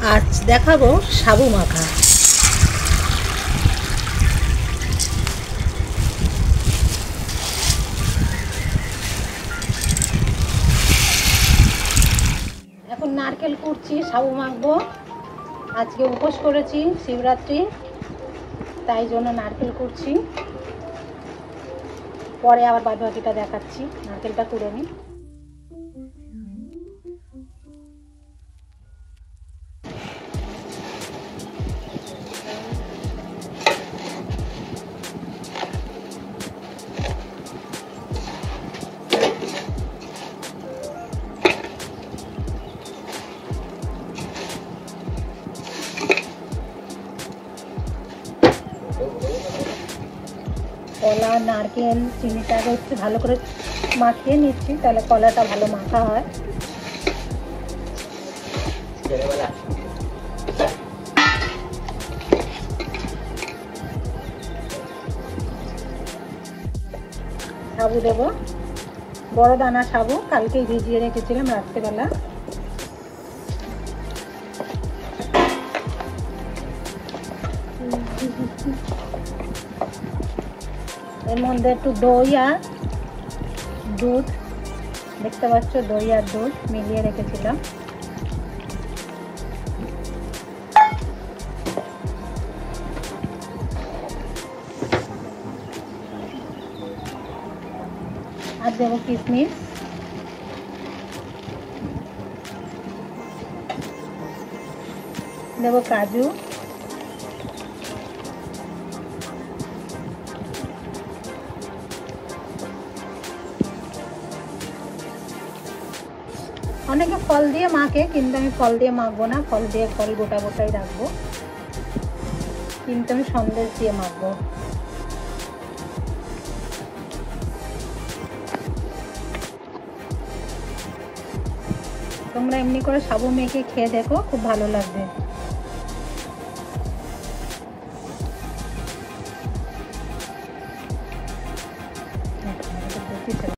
আজ দেখাবো সাবু মাখা। এখন নারকেল কুড়ছি, সাবু মাখবো। আজকে উপোস করেছি শিবরাত্রি, তাই জন্য নারকেল কুড়ছি। পরে আবার বাদ বাকিটা দেখাচ্ছি। নারকেলটা কুড়ে নিই। কলা, নারকেল, চিনিটাকে একটু ভালো করে মাখিয়ে নিচ্ছি, তাহলে কলাটা ভালো মাখা হয়। সাবু দেবো, বড় দানা সাবু, কালকেই ভিজিয়ে রেখেছিলাম রাত্রেবেলা। এর মধ্যে একটু দই আর দুধ, দেখতে পাচ্ছ দই আর দুধ মিলিয়ে রেখেছিলাম। আর দেবো কিশমিশ, দেবো কাজু, অনেকে ফল দিয়ে মাখে, কিন্তু আমি ফল দিয়ে মাখবো না। ফল গোটা গোটাই রাখবো, কিন্তু আমি সন্দেশ দিয়ে মাখবো। তোমরা এমনি করে সাবু মেখে খেয়ে দেখো, খুব ভালো লাগবে।